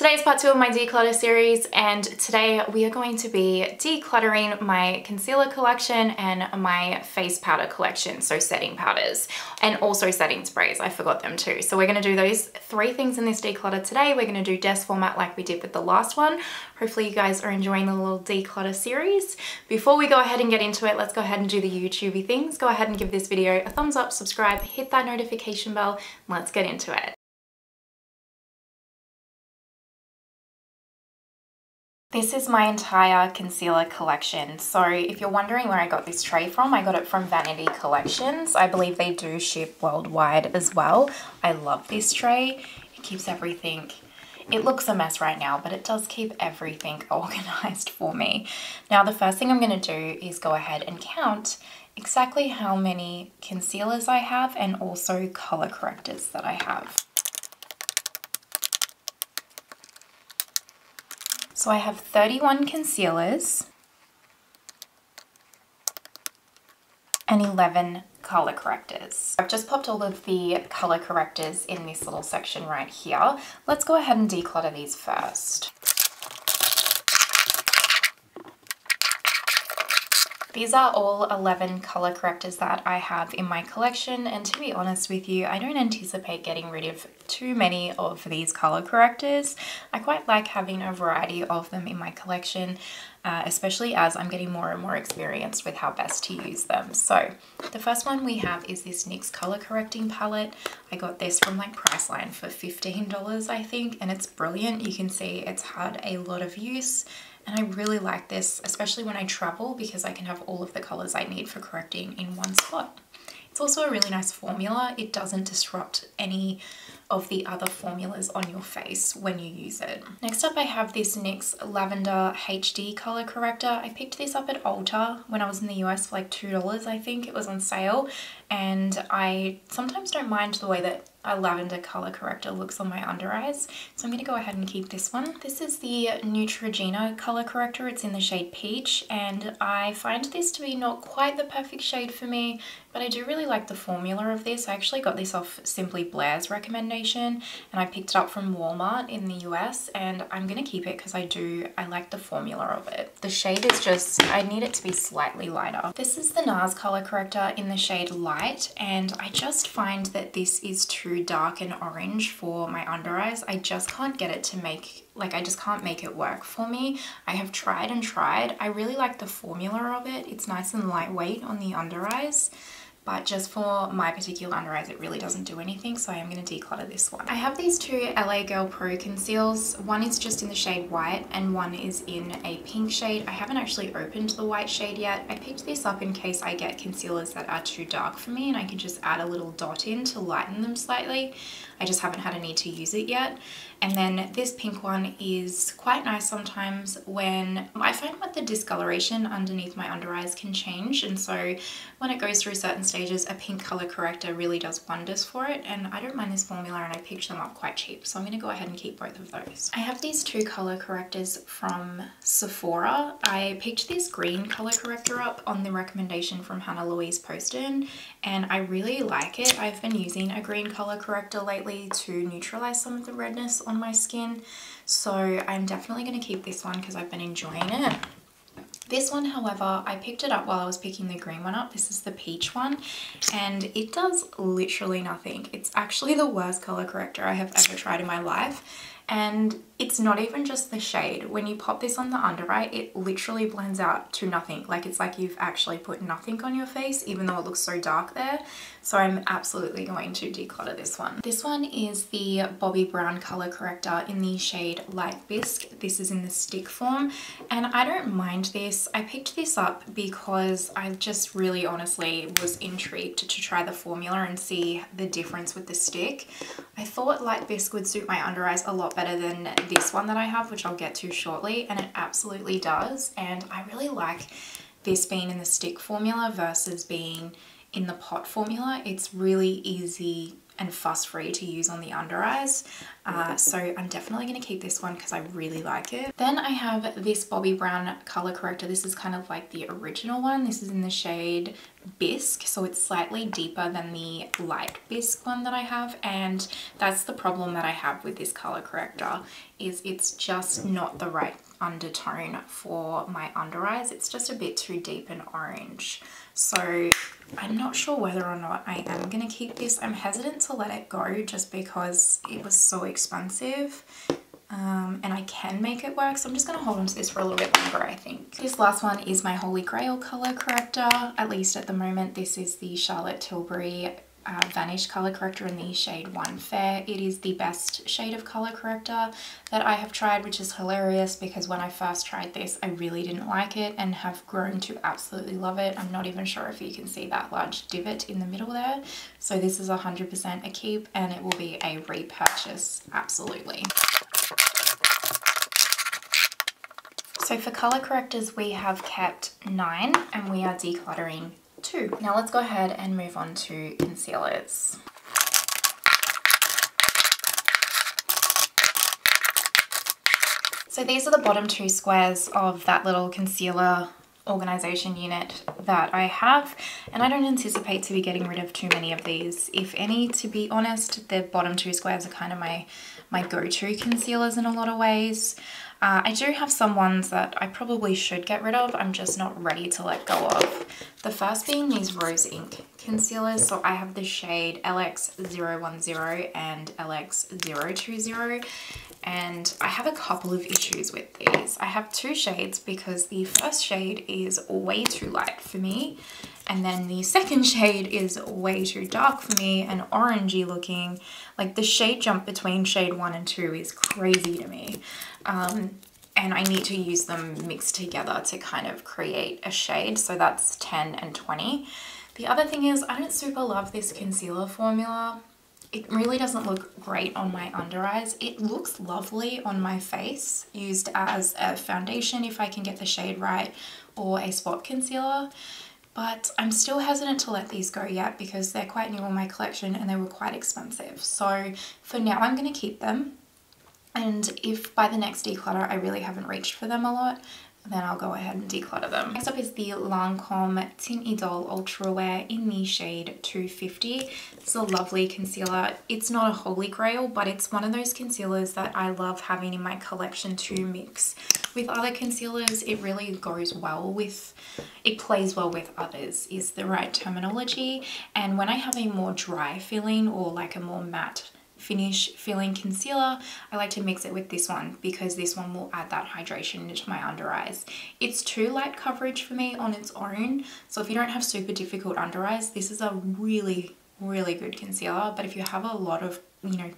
Today is part 2 of my declutter series, and today we are going to be decluttering my concealer collection and my face powder collection, so setting powders, and also setting sprays. I forgot them too. So we're going to do those 3 things in this declutter today. We're going to do desk format like we did with the last one. Hopefully you guys are enjoying the little declutter series. Before we go ahead and get into it, let's go ahead and do the YouTubey things. Go ahead and give this video a thumbs up, subscribe, hit that notification bell, and let's get into it. This is my entire concealer collection. So if you're wondering where I got this tray from, I got it from Vanity Collections. I believe they do ship worldwide as well. I love this tray. It keeps everything, it looks a mess right now, but it does keep everything organized for me. Now the first thing I'm going to do is go ahead and count exactly how many concealers I have and also color correctors that I have. So I have 31 concealers and 11 color correctors. I've just popped all of the color correctors in this little section right here. Let's go ahead and declutter these first. These are all 11 color correctors that I have in my collection, and to be honest with you, I don't anticipate getting rid of too many of these color correctors. I quite like having a variety of them in my collection, especially as I'm getting more and more experienced with how best to use them. So the first one we have is this NYX color correcting palette. I got this from like Priceline for $15 I think, and it's brilliant. You can see it's had a lot of use. And I really like this, especially when I travel, because I can have all of the colors I need for correcting in one spot. It's also a really nice formula. It doesn't disrupt any of the other formulas on your face when you use it. Next up, I have this NYX Lavender HD color corrector. I picked this up at Ulta when I was in the US for like $2, I think. It was on sale. And I sometimes don't mind the way that a lavender color corrector looks on my under eyes, so I'm going to go ahead and keep this one. This is the Neutrogena color corrector. It's in the shade Peach, and I find this to be not quite the perfect shade for me, but I do really like the formula of this. I actually got this off Simply Blair's recommendation, and I picked it up from Walmart in the US, and I'm going to keep it because I like the formula of it. The shade is just, I need it to be slightly lighter. This is the Nars color corrector in the shade Light, and I just find that this is too dark and orange for my under eyes. I just can't get it to make, like, I just can't make it work for me. I have tried and tried. I really like the formula of it. It's nice and lightweight on the under eyes, but just for my particular under eyes, it really doesn't do anything, so I am going to declutter this one. I have these 2 LA Girl Pro Conceals. One is just in the shade White and one is in a pink shade. I haven't actually opened the white shade yet. I picked this up in case I get concealers that are too dark for me and I can just add a little dot in to lighten them slightly. I just haven't had a need to use it yet. And then this pink one is quite nice sometimes when I find that the discoloration underneath my under eyes can change, and so when it goes through certain stages, a pink color corrector really does wonders for it, and I don't mind this formula and I picked them up quite cheap, so I'm going to go ahead and keep both of those. I have these 2 color correctors from Sephora. I picked this green color corrector up on the recommendation from Hannah Louise Poston, and I really like it. I've been using a green color corrector lately to neutralize some of the redness on my skin, so I'm definitely going to keep this one because I've been enjoying it. This one, however, I picked it up while I was picking the green one up. This is the peach one, and it does literally nothing. It's actually the worst color corrector I have ever tried in my life. And it's not even just the shade. When you pop this on the under eye, it literally blends out to nothing. Like, it's like you've actually put nothing on your face, even though it looks so dark there. So I'm absolutely going to declutter this one. This one is the Bobbi Brown color corrector in the shade Light Bisque. This is in the stick form, and I don't mind this. I picked this up because I just really honestly was intrigued to try the formula and see the difference with the stick. I thought Light Bisque would suit my under eyes a lot better than this one that I have, which I'll get to shortly, and it absolutely does. And I really like this being in the stick formula versus being in the pot formula. It's really easy and fuss free to use on the under eyes. So I'm definitely going to keep this one because I really like it. Then I have this Bobbi Brown color corrector. This is kind of like the original one. This is in the shade Bisque, so it's slightly deeper than the light Bisque one that I have, and that's the problem that I have with this color corrector, is it's just not the right undertone for my under eyes. It's just a bit too deep and orange. So I'm not sure whether or not I am going to keep this. I'm hesitant to let it go just because it was so expensive. And I can make it work, so I'm just going to hold on to this for a little bit longer, I think. This last one is my Holy Grail color corrector, at least at the moment. This is the Charlotte Tilbury Vanish color corrector in the shade 1 Fair. It is the best shade of color corrector that I have tried, which is hilarious because when I first tried this, I really didn't like it and have grown to absolutely love it. I'm not even sure if you can see that large divot in the middle there. So this is 100% a keep, and it will be a repurchase, absolutely. So for color correctors, we have kept 9 and we are decluttering 2. Now let's go ahead and move on to concealers. So these are the bottom 2 squares of that little concealer organization unit that I have, and I don't anticipate to be getting rid of too many of these. If any, to be honest, the bottom 2 squares are kind of my go-to concealers in a lot of ways. I do have some ones that I probably should get rid of. I'm just not ready to let go of. The first being these Rose Ink concealers. So I have the shade LX010 and LX020. And I have a couple of issues with these. I have 2 shades because the first shade is way too light for me. And then the second shade is way too dark for me and orangey looking. Like the shade jump between shade 1 and 2 is crazy to me. And I need to use them mixed together to kind of create a shade. So that's 10 and 20. The other thing is I don't super love this concealer formula. It really doesn't look great on my under eyes. It looks lovely on my face, used as a foundation if I can get the shade right, or a spot concealer. But I'm still hesitant to let these go yet because they're quite new in my collection and they were quite expensive. So for now, I'm going to keep them. And if by the next declutter I really haven't reached for them a lot, then I'll go ahead and declutter them. Next up is the Lancome Tint Idole Ultra Wear in the shade 250. It's a lovely concealer. It's not a holy grail, but it's one of those concealers that I love having in my collection to mix with other concealers. It really goes well with, it plays well with others is the right terminology. And when I have a more dry feeling or like a more matte finish feeling concealer, I like to mix it with this one because this one will add that hydration into my under eyes. It's too light coverage for me on its own, so if you don't have super difficult under eyes, this is a really good concealer. But if you have a lot of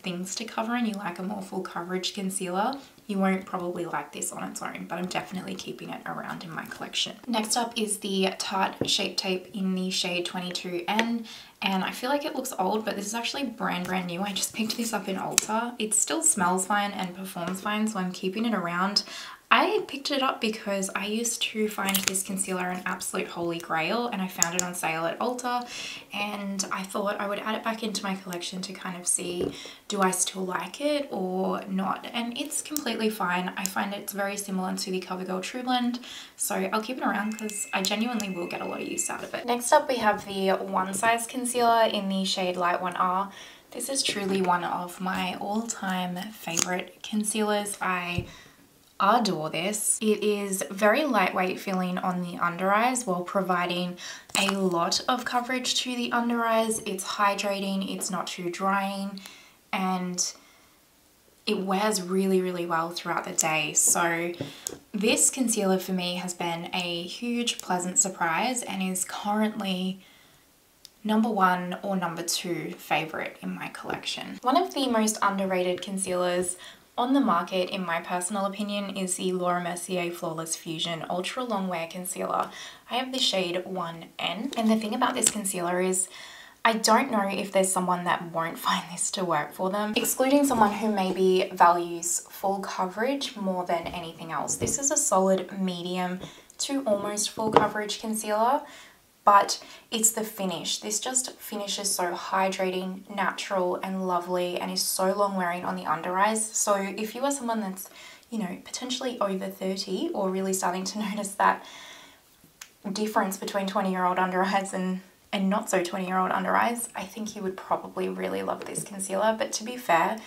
things to cover and you like a more full coverage concealer, you won't probably like this on its own, but I'm definitely keeping it around in my collection. Next up is the Tarte Shape Tape in the shade 22N, and I feel like it looks old, but this is actually brand new. I just picked this up in Ulta. It still smells fine and performs fine, so I'm keeping it around. I picked it up because I used to find this concealer an absolute holy grail, and I found it on sale at Ulta, and I thought I would add it back into my collection to kind of see, do I still like it or not? And it's completely fine. I find it's very similar to the CoverGirl True Blend, so I'll keep it around because I genuinely will get a lot of use out of it. Next up we have the One Size concealer in the shade Light 1R. This is truly one of my all-time favorite concealers. I adore this. It is very lightweight feeling on the under eyes while providing a lot of coverage to the under eyes. It's hydrating, it's not too drying, and it wears really well throughout the day. So this concealer for me has been a huge pleasant surprise and is currently #1 or #2 favorite in my collection. One of the most underrated concealers on the market, in my personal opinion, is the Laura Mercier Flawless Fusion Ultra Long Wear Concealer. I have the shade 1N, and the thing about this concealer is I don't know if there's someone that won't find this to work for them, excluding someone who maybe values full coverage more than anything else. This is a solid medium to almost full coverage concealer. but it's the finish. This just finishes so hydrating, natural and lovely, and is so long wearing on the under eyes. So if you are someone that's, you know, potentially over 30 or really starting to notice that difference between 20-year-old under eyes and not so 20-year-old under eyes, I think you would probably really love this concealer. But to be fair,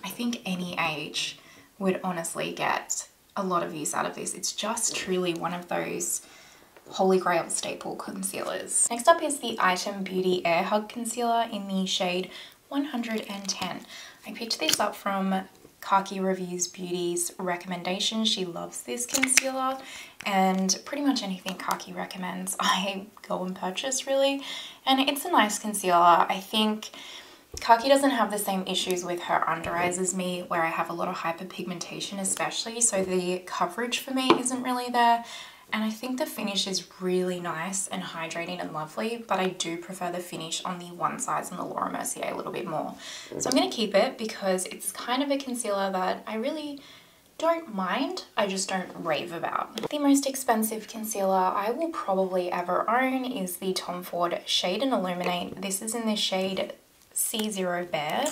I think any age would honestly get a lot of use out of this. It's just truly one of those holy grail staple concealers. Next up is the Item Beauty Air Hug Concealer in the shade 110. I picked this up from Khaki Reviews Beauty's recommendation. She loves this concealer, and pretty much anything Khaki recommends I go and purchase, really. And it's a nice concealer. I think Khaki doesn't have the same issues with her under eyes as me, where I have a lot of hyperpigmentation especially, so the coverage for me isn't really there. And I think the finish is really nice and hydrating and lovely, but I do prefer the finish on the One Size and the Laura Mercier a little bit more. So I'm going to keep it because it's kind of a concealer that I really don't mind, I just don't rave about. The most expensive concealer I will probably ever own is the Tom Ford Shade and Illuminate. This is in the shade C0 Bear.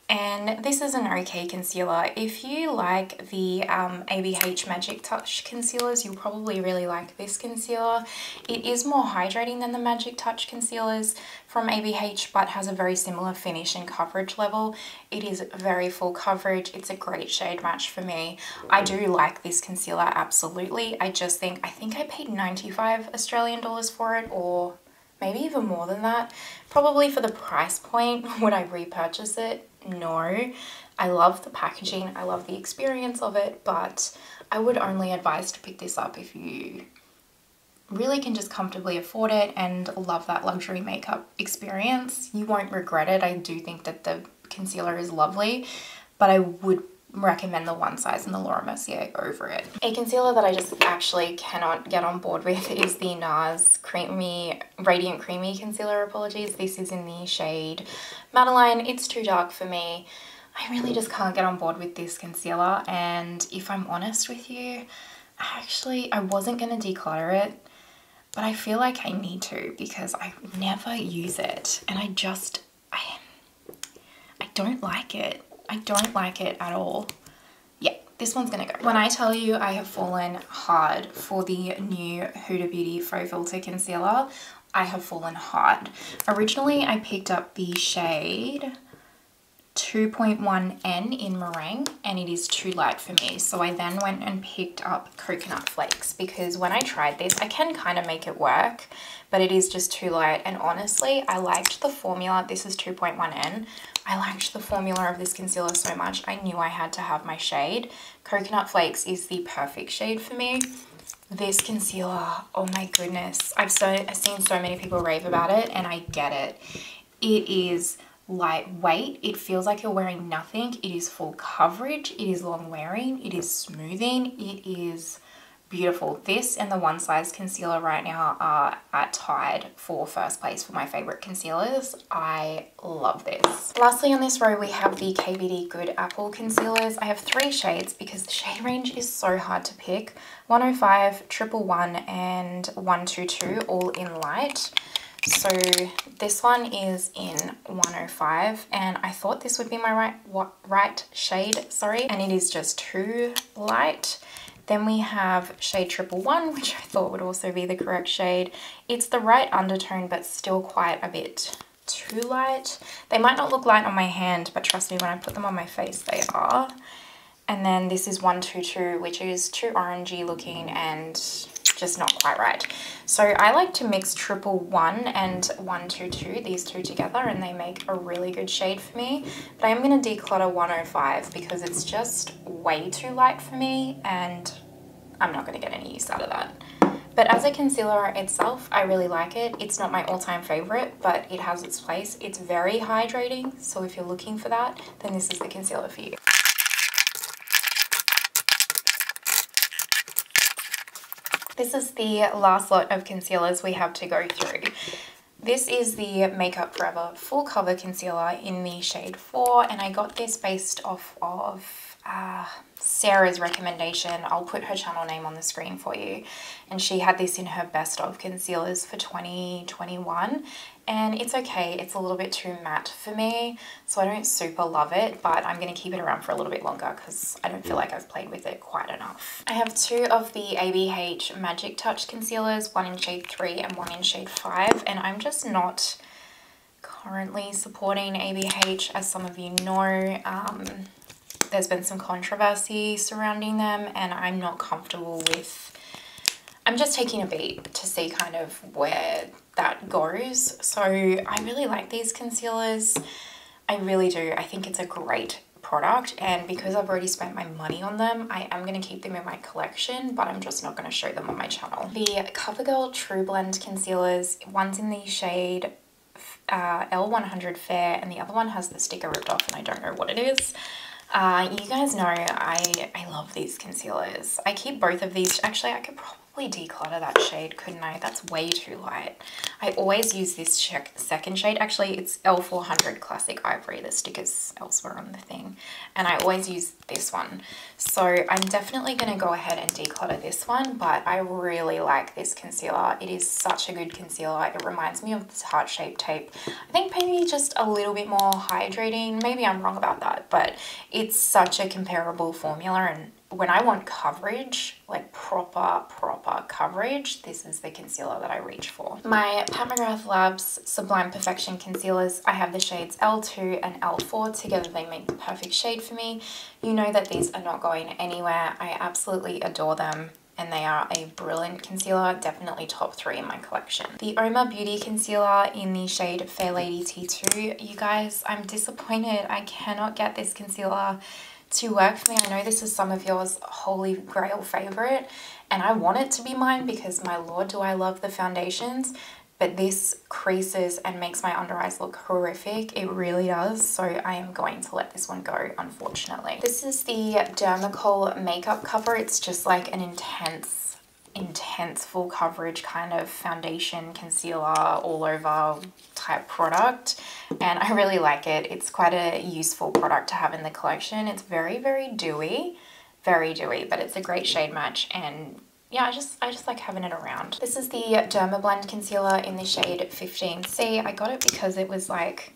And this is an okay concealer. If you like the ABH Magic Touch concealers, you'll probably really like this concealer. It is more hydrating than the Magic Touch concealers from ABH, but has a very similar finish and coverage level. It is very full coverage. It's a great shade match for me. I do like this concealer, absolutely. I think I paid 95 Australian dollars for it, or maybe even more than that. Probably for the price point. Would I repurchase it? No. I love the packaging, I love the experience of it, but I would only advise to pick this up if you really can just comfortably afford it and love that luxury makeup experience. You won't regret it. I do think that the concealer is lovely, but I would recommend the One Size and the Laura Mercier over it. A concealer that I just actually cannot get on board with is the Nars Radiant Creamy Concealer, apologies. This is in the shade Madeline. It's too dark for me. I really just can't get on board with this concealer, and if I'm honest with you, I wasn't going to declutter it, but I feel like I need to because I never use it, and I don't like it. I don't like it at all. Yeah, this one's gonna go. When I tell you I have fallen hard for the new Huda Beauty Faux Filter Concealer, I have fallen hard. Originally, I picked up the shade 2.1N in Meringue, and it is too light for me. So I then went and picked up Coconut Flakes, because when I tried this, I can kind of make it work, but it is just too light. And honestly, I liked the formula. This is 2.1N. I liked the formula of this concealer so much, I knew I had to have my shade. Coconut Flakes is the perfect shade for me. This concealer, oh my goodness. I've seen so many people rave about it, and I get it. It is lightweight. It feels like you're wearing nothing. It is full coverage. It is long wearing. It is smoothing. It is beautiful. This and the One Size concealer right now are tied for first place for my favorite concealers. I love this. Lastly on this row, we have the KVD Good Apple concealers. I have 3 shades because the shade range is so hard to pick. 105, 111 and 122, all in light. So this one is in 105, and I thought this would be my right shade, sorry, and it is just too light. Then we have shade 111, which I thought would also be the correct shade. It's the right undertone, but still quite a bit too light. They might not look light on my hand, but trust me, when I put them on my face, they are. And then this is 122, which is too orangey looking and just not quite right. So I like to mix 111 and 122, these two together, and they make a really good shade for me. But I am going to declutter 105 because it's just way too light for me, and I'm not going to get any use out of that. But as a concealer itself, I really like it. It's not my all-time favorite, but it has its place. It's very hydrating, so if you're looking for that, then this is the concealer for you. This is the last lot of concealers we have to go through. This is the Makeup Forever Full Cover Concealer in the shade 4, and I got this based off of Sarah's recommendation. I'll put her channel name on the screen for you, and she had this in her best of concealers for 2021, and it's okay. It's a little bit too matte for me, so I don't super love it, but I'm going to keep it around for a little bit longer because I don't feel like I've played with it quite enough. I have 2 of the ABH Magic Touch concealers, one in shade 3 and one in shade 5, and I'm just not currently supporting ABH, as some of you know. There's been some controversy surrounding them, and I'm not comfortable with, I'm just taking a beat to see kind of where that goes. So I really like these concealers. I really do. I think it's a great product, and because I've already spent my money on them, I am going to keep them in my collection, but I'm just not going to show them on my channel. The CoverGirl True Blend concealers, one's in the shade L100 Fair, and the other one has the sticker ripped off, and I don't know what it is. You guys know I love these concealers. I keep both of these. Actually, I could probably declutter that shade, couldn't I? That's way too light. I always use this second shade. Actually, it's L400 Classic Ivory. The sticker's elsewhere on the thing. And I always use this one. So I'm definitely going to go ahead and declutter this one, but I really like this concealer. It is such a good concealer. It reminds me of this heart-shaped tape. I think maybe just a little bit more hydrating. Maybe I'm wrong about that, but it's such a comparable formula, and when I want coverage, like proper coverage, this is the concealer that I reach for. My Mcgrath Labs Sublime Perfection concealers, I have the shades L2 and L4. Together they make the perfect shade for me. You know that these are not going anywhere. I absolutely adore them, and they are a brilliant concealer, definitely top 3 in my collection. The Oma Beauty Concealer in the shade Fair Lady T2. You guys, I'm disappointed. I cannot get this concealer to work for me. I know this is some of yours holy grail favorite, and I want it to be mine because my lord do I love the foundations, but this creases and makes my under eyes look horrific. It really does. So I am going to let this one go, unfortunately. This is the Dermablend makeup cover. It's just like an intense full coverage kind of foundation concealer all over type product, and I really like it. It's quite a useful product to have in the collection. It's very dewy, but it's a great shade match, and yeah, I just like having it around. This is the Dermablend concealer in the shade 15C. I got it because it was like,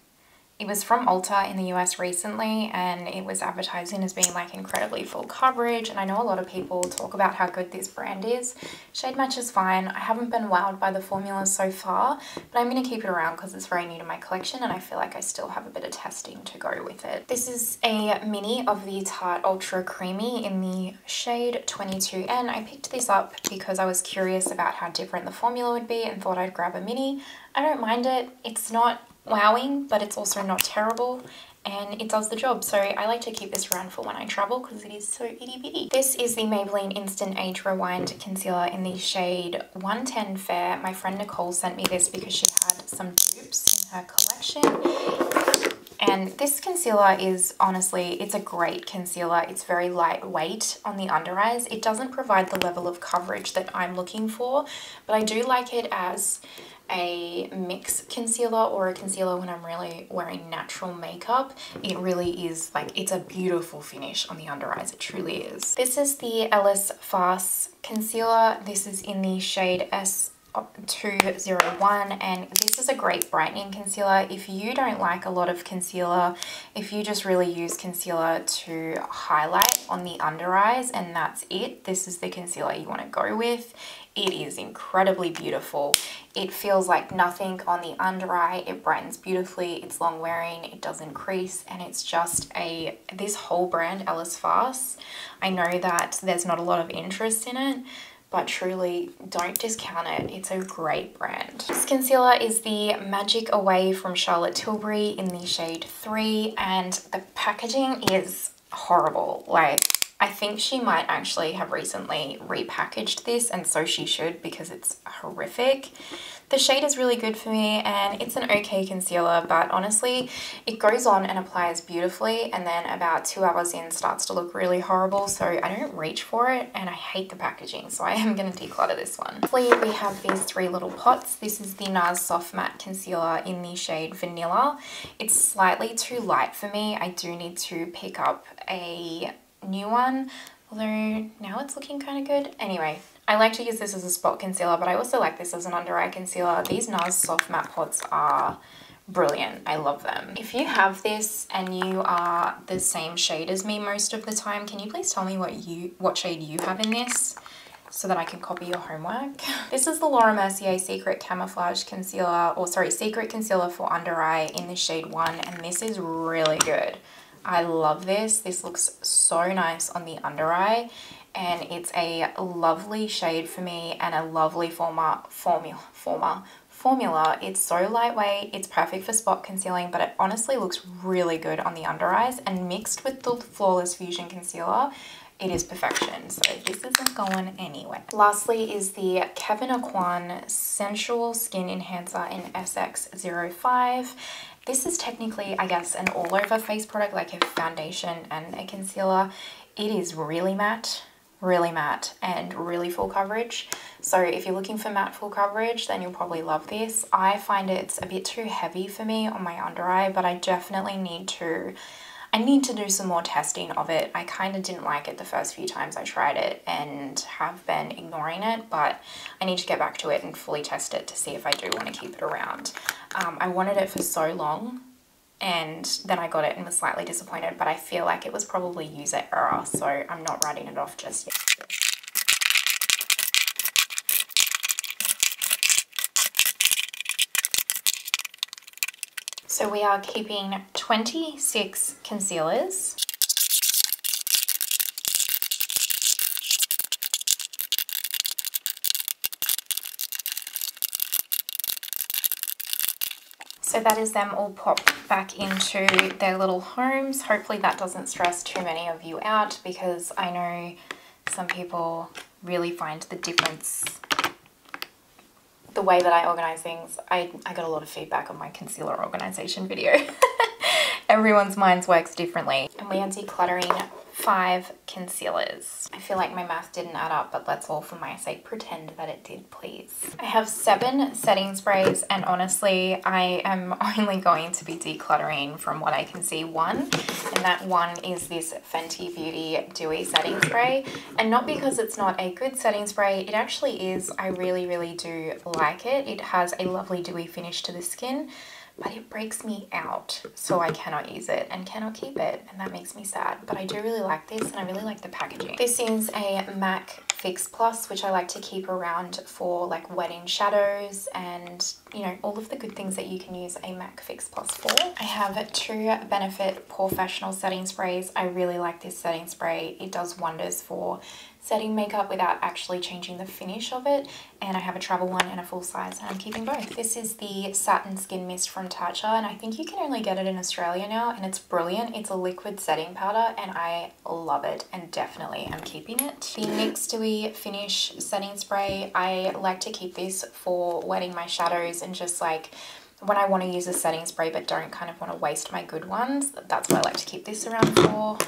it was from Ulta in the US recently, and it was advertising as being like incredibly full coverage, and I know a lot of people talk about how good this brand is. Shade match is fine. I haven't been wowed by the formula so far, but I'm going to keep it around because it's very new to my collection, and I feel like I still have a bit of testing to go with it. This is a mini of the Tarte Ultra Creamy in the shade 22N. I picked this up because I was curious about how different the formula would be and thought I'd grab a mini. I don't mind it. It's not wowing, but it's also not terrible, and it does the job. So I like to keep this around for when I travel because it is so itty bitty. This is the Maybelline Instant Age Rewind concealer in the shade 110 Fair. My friend Nicole sent me this because she had some dupes in her collection. And this concealer is honestly, it's a great concealer. It's very lightweight on the under eyes. It doesn't provide the level of coverage that I'm looking for, but I do like it as a mix concealer or a concealer when I'm really wearing natural makeup. It really is like, it's a beautiful finish on the under eyes. It truly is. This is the Ellis Faux concealer. This is in the shade S201, and this is a great brightening concealer. If you don't like a lot of concealer, if you just really use concealer to highlight on the under eyes and that's it, this is the concealer you want to go with. It is incredibly beautiful. It feels like nothing on the under eye. It brightens beautifully. It's long wearing. It doesn't crease, and it's just this whole brand, Ellis Faux. I know that there's not a lot of interest in it, but truly don't discount it. It's a great brand. This concealer is the Magic Away from Charlotte Tilbury in the shade 3, and the packaging is horrible. Like, I think she might actually have recently repackaged this, and so she should, because it's horrific. The shade is really good for me and it's an okay concealer, but honestly it goes on and applies beautifully, and then about 2 hours in starts to look really horrible, so I don't reach for it and I hate the packaging, so I am going to declutter this one. Lastly, we have these 3 little pots. This is the Nars Soft Matte Concealer in the shade Vanilla. It's slightly too light for me. I do need to pick up a new one, although now it's looking kind of good. Anyway, I like to use this as a spot concealer, but I also like this as an under eye concealer. These Nars Soft Matte pots are brilliant. I love them. If you have this and you are the same shade as me most of the time, can you please tell me what shade you have in this, so that I can copy your homework? This is the Laura Mercier Secret Camouflage Concealer, or sorry, Secret Concealer for Under Eye in the shade 1, and this is really good. I love this. This looks so nice on the under eye, and it's a lovely shade for me and a lovely formula. It's so lightweight, it's perfect for spot concealing, but it honestly looks really good on the under eyes, and mixed with the Flawless Fusion Concealer, it is perfection. So this isn't going anywhere. Lastly is the Kevyn Aquan Sensual Skin Enhancer in SX05. This is technically, I guess, an all-over face product, like a foundation and a concealer. It is really matte, and really full coverage. So if you're looking for matte full coverage, then you'll probably love this. I find it's a bit too heavy for me on my under eye, but I definitely need to do some more testing of it. I kind of didn't like it the first few times I tried it and have been ignoring it, but I need to get back to it and fully test it to see if I do want to keep it around. I wanted it for so long, and then I got it and was slightly disappointed, but I feel like it was probably user error, so I'm not writing it off just yet. So we are keeping 26 concealers. So that is them all popped back into their little homes. Hopefully that doesn't stress too many of you out, because I know some people really find the difference. The way that I organize things, I got a lot of feedback on my concealer organization video. Everyone's minds works differently. And we are decluttering 5 concealers. I feel like my math didn't add up, but let's all for my sake pretend that it did, please. I have 7 setting sprays, and honestly, I am only going to be decluttering, from what I can see, 1. And that one is this Fenty Beauty Dewy Setting Spray. And not because it's not a good setting spray, it actually is. I really do like it. It has a lovely dewy finish to the skin, but it breaks me out, so I cannot use it and cannot keep it, and that makes me sad. But I do really like this, and I really like the packaging. This is a MAC Fix Plus, which I like to keep around for like wetting shadows and, you know, all of the good things that you can use a MAC Fix Plus for. I have 2 Benefit Professional setting sprays. I really like this setting spray. It does wonders for setting makeup without actually changing the finish of it, and I have a travel one and a full size, and I'm keeping both. This is the Satin Skin Mist from Tatcha, and I think you can only get it in Australia now, and it's brilliant. It's a liquid setting powder, and I love it, and definitely am keeping it. The NYX Dewy Finish Setting Spray, I like to keep this for wetting my shadows, and just like when I want to use a setting spray but don't kind of want to waste my good ones, that's what I like to keep this around for.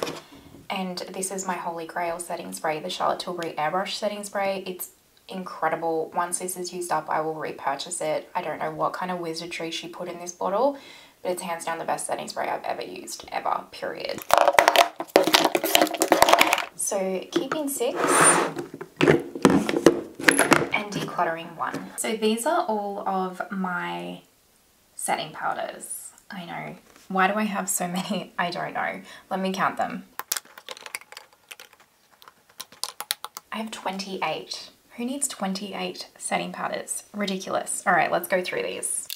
And this is my holy grail setting spray, the Charlotte Tilbury Airbrush setting spray. It's incredible. Once this is used up, I will repurchase it. I don't know what kind of wizardry she put in this bottle, but it's hands down the best setting spray I've ever used, ever, period. So keeping 6 and decluttering 1. So these are all of my setting powders. I know. Why do I have so many? I don't know. Let me count them. I have 28. Who needs 28 setting powders? Ridiculous. All right, let's go through these.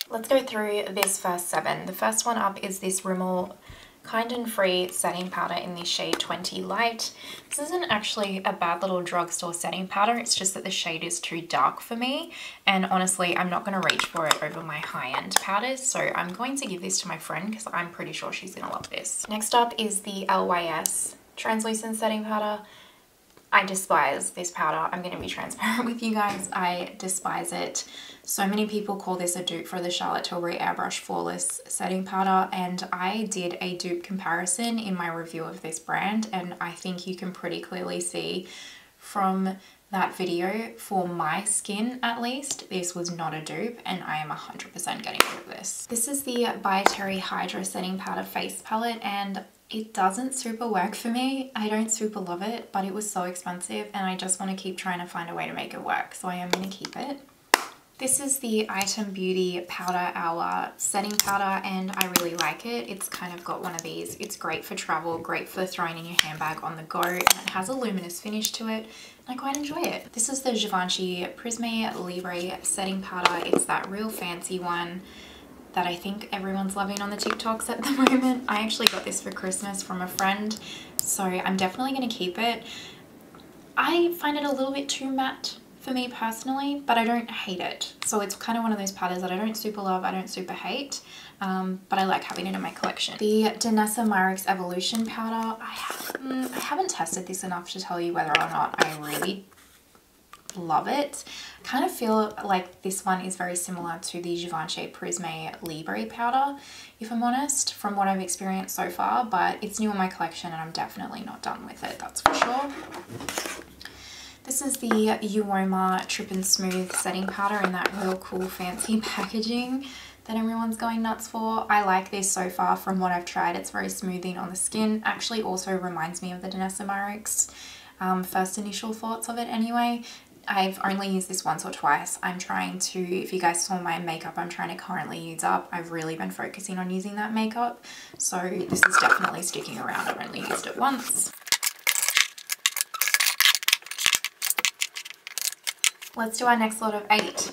Let's go through this first 7. The first one up is this Rimmel Kind and Free setting powder in the shade 20 Light. This isn't actually a bad little drugstore setting powder, it's just that the shade is too dark for me, and honestly I'm not going to reach for it over my high-end powders, so I'm going to give this to my friend because I'm pretty sure she's going to love this. Next up is the LYS translucent setting powder. I despise this powder. I'm going to be transparent with you guys. I despise it. So many people call this a dupe for the Charlotte Tilbury Airbrush Flawless setting powder, and I did a dupe comparison in my review of this brand, and I think you can pretty clearly see from that video, for my skin at least, this was not a dupe, and I am 100% getting rid of this. This is the By Terry Hydra Setting Powder Face Palette, and it doesn't super work for me. I don't super love it, but it was so expensive and I just want to keep trying to find a way to make it work, so I am going to keep it. This is the Item Beauty Powder Hour setting powder, and I really like it. It's kind of got one of these. It's great for travel, great for throwing in your handbag on the go, and it has a luminous finish to it. I quite enjoy it. This is the Givenchy Prisma Libre setting powder. It's that real fancy one that I think everyone's loving on the TikToks at the moment. I actually got this for Christmas from a friend, so I'm definitely going to keep it. I find it a little bit too matte for me personally, but I don't hate it. So it's kind of one of those powders that I don't super love, I don't super hate, but I like having it in my collection. The Danessa Myricks Evolution powder, I haven't tested this enough to tell you whether or not I really love it. I kind of feel like this one is very similar to the Givenchy Prisma Libre powder, if I'm honest, from what I've experienced so far, but it's new in my collection and I'm definitely not done with it, that's for sure. This is the Uoma Trip and Smooth setting powder in that real cool fancy packaging that everyone's going nuts for. I like this so far from what I've tried. It's very smoothing on the skin. Actually also reminds me of the Danessa Myricks. First initial thoughts of it anyway. I've only used this once or twice. I'm trying to, if you guys saw my makeup I'm trying to currently use up, I've really been focusing on using that makeup. So this is definitely sticking around. I've only used it once. Let's do our next lot of 8.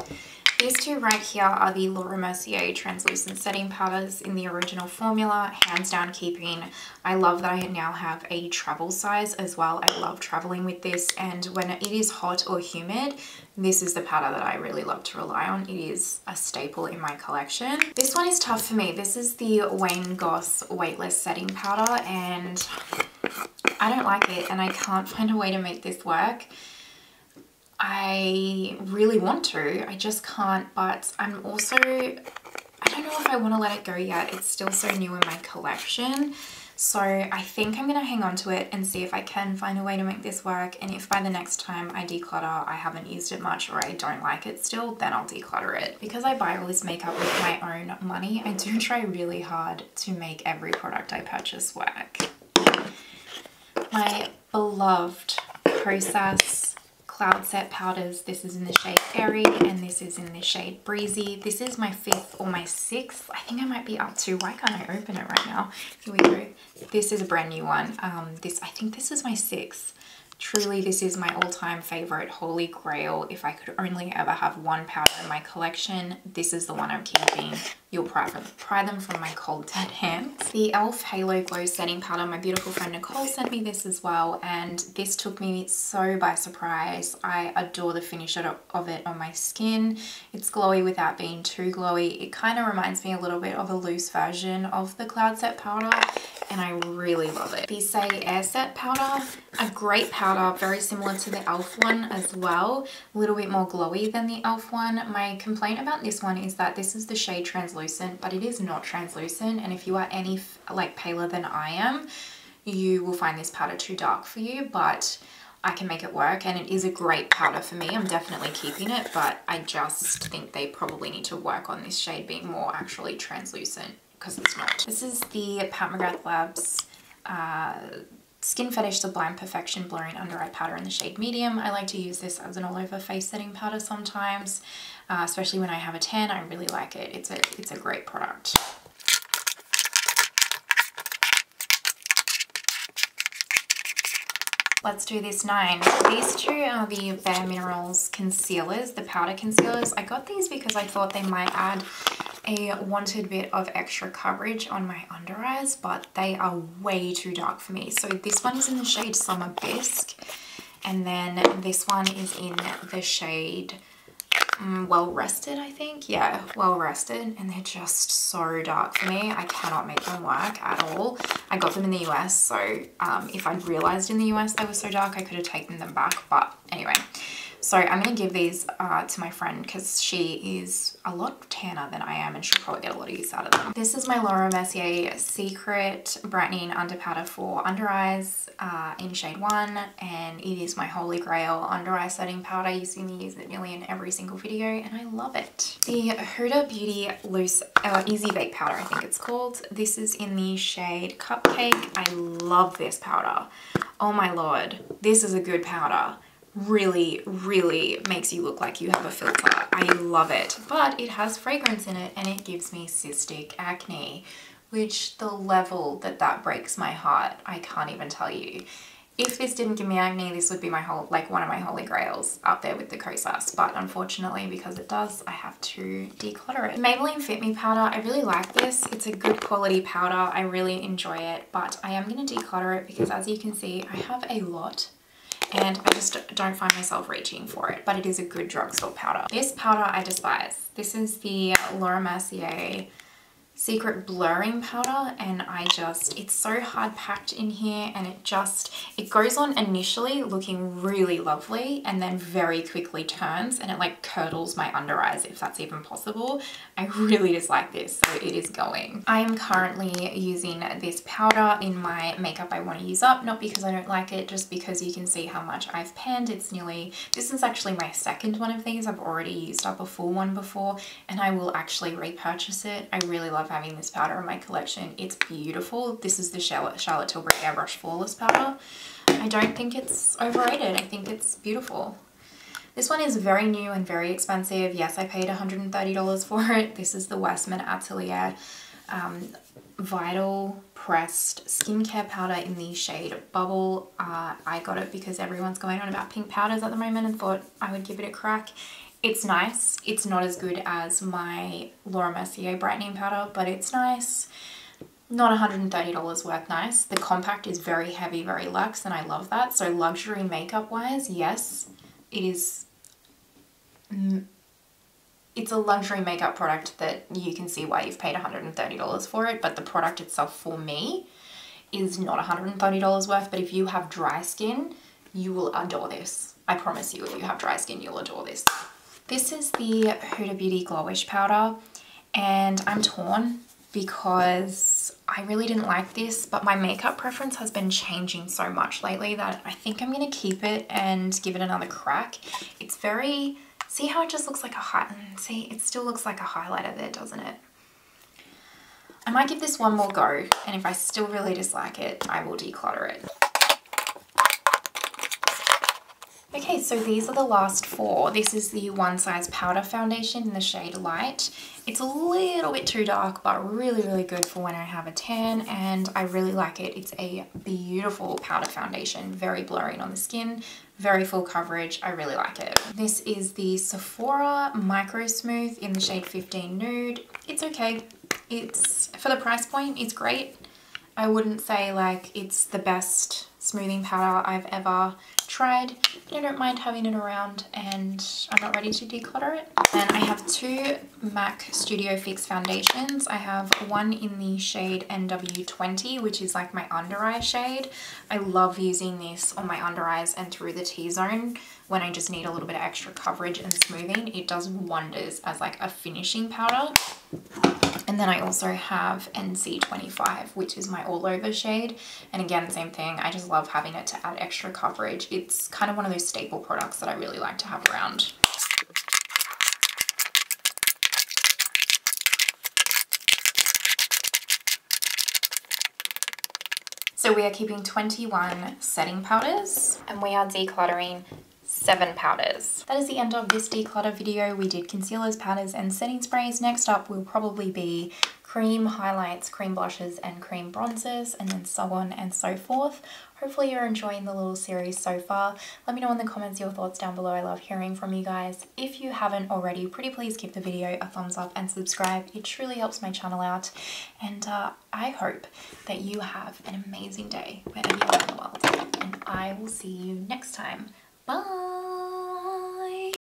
These two right here are the Laura Mercier translucent setting powders in the original formula, hands down keeping. I love that I now have a travel size as well. I love traveling with this, and when it is hot or humid, this is the powder that I really love to rely on. It is a staple in my collection. This one is tough for me. This is the Wayne Goss Weightless setting powder, and I don't like it, and I can't find a way to make this work. I really want to, I just can't, but I'm also, I don't know if I want to let it go yet. It's still so new in my collection. So I think I'm going to hang on to it and see if I can find a way to make this work. And if by the next time I declutter, I haven't used it much or I don't like it still, then I'll declutter it. Because I buy all this makeup with my own money, I do try really hard to make every product I purchase work. My beloved Process Cloud Set powders. This is in the shade Airy and this is in the shade Breezy. This is my 5th or my 6th. I think I might be up to, why can't I open it right now? Here we go. This is a brand new one. I think this is my 6th. Truly, this is my all-time favorite holy grail. If I could only ever have one powder in my collection, this is the one I'm keeping. You'll pry them from my cold dead hands. The e.l.f. Halo Glow setting powder, my beautiful friend Nicole sent me this as well, and this took me so by surprise. I adore the finish of it on my skin. It's glowy without being too glowy. It kind of reminds me a little bit of a loose version of the Cloud Set powder, and I really love it. The Say Air Set powder, a great powder, very similar to the e.l.f. one as well. A little bit more glowy than the e.l.f. one. My complaint about this one is that this is the shade Translucent, but it is not translucent, and if you are any like paler than I am, you will find this powder too dark for you, but I can make it work and it is a great powder for me. I'm definitely keeping it, but I just think they probably need to work on this shade being more actually translucent because it's not. This is the Pat McGrath Labs Skin Fetish Sublime Perfection Blurring Under Eye Powder in the shade Medium. I like to use this as an all over face setting powder sometimes, especially when I have a tan. I really like it. It's a great product. Let's do this 9. These two are the Bare Minerals concealers, the powder concealers. I got these because I thought they might add a wanted bit of extra coverage on my under eyes, but they are way too dark for me. So this one is in the shade Summer Bisque, and then this one is in the shade Well Rested, I think. Yeah, Well Rested, and they're just so dark for me. I cannot make them work at all. I got them in the US, so if I'd realized in the US they were so dark, I could have taken them back, but anyway. So I'm going to give these to my friend because she is a lot tanner than I am and she'll probably get a lot of use out of them. This is my Mercier Secret Brightening Under Powder for under eyes in shade 1, and it is my holy grail under eye setting powder. You see me use it nearly in every single video and I love it. The Huda Beauty Loose Easy Bake Powder, I think it's called. This is in the shade Cupcake. I love this powder. Oh my lord, this is a good powder. Really makes you look like you have a filter. I love it, but it has fragrance in it and it gives me cystic acne, which the level that breaks my heart, I can't even tell you. If this didn't give me acne, this would be my whole, like one of my holy grails up there with the Kosas, but unfortunately because it does, I have to declutter it. Maybelline Fit Me Powder, I really like this. It's a good quality powder. I really enjoy it, but I am going to declutter it because as you can see, I have a lot and I just don't find myself reaching for it, but it is a good drugstore powder. This powder I despise. This is the Mercier Secret Blurring Powder, and it's so hard packed in here, and it goes on initially looking really lovely and then very quickly turns and it like curdles my under eyes, if that's even possible. I really dislike this, so it is going. I am currently using this powder in my makeup I want to use up, not because I don't like it, just because you can see how much I've panned. This is actually my second one of these. I've already used up a full one before and I will actually repurchase it. I really love having this powder in my collection. It's beautiful. This is the Charlotte Tilbury Airbrush Flawless powder. I don't think it's overrated. I think it's beautiful. This one is very new and very expensive. Yes, I paid $130 for it. This is the Westman Atelier Vital Pressed Skincare Powder in the shade Bubble. I got it because everyone's going on about pink powders at the moment and thought I would give it a crack. It's nice. It's not as good as my Mercier brightening powder, but it's nice. Not $130 worth nice. The compact is very heavy, very luxe, and I love that. So luxury makeup wise, yes, it is. It's a luxury makeup product that you can see why you've paid $130 for it, but the product itself for me is not $130 worth. But if you have dry skin, you will adore this. I promise you, if you have dry skin, you'll adore this. This is the Huda Beauty Glowish powder, and I'm torn because I really didn't like this, but my makeup preference has been changing so much lately that I think I'm going to keep it and give it another crack. It's very, see how it just looks like see, it still looks like a highlighter there, doesn't it? I might give this one more go, and if I still really dislike it, I will declutter it. Okay, so these are the last four. This is the One Size Powder Foundation in the shade Light. It's a little bit too dark, but really good for when I have a tan, and I really like it. It's a beautiful powder foundation, very blurring on the skin, very full coverage. I really like it. This is the Sephora Micro Smooth in the shade 15 Nude. It's okay. It's, for the price point, it's great. I wouldn't say like it's the best smoothing powder I've ever tried, but I don't mind having it around, and I'm not ready to declutter it. Then I have two MAC Studio Fix foundations. I have one in the shade NW20, which is like my under eye shade. I love using this on my under eyes and through the T-zone when I just need a little bit of extra coverage and smoothing. It does wonders as like a finishing powder. And then I also have NC25, which is my all over shade. And again, same thing. I just love having it to add extra coverage. It's kind of one of those staple products that I really like to have around. So we are keeping 21 setting powders and we are decluttering 7 powders. That is the end of this declutter video. We did concealers, powders, and setting sprays. Next up will probably be cream highlights, cream blushes, and cream bronzers, and then so on and so forth. Hopefully you're enjoying the little series so far. Let me know in the comments your thoughts down below. I love hearing from you guys. If you haven't already, pretty please give the video a thumbs up and subscribe. It truly helps my channel out. And I hope that you have an amazing day wherever you are in the world. And I will see you next time. Bye!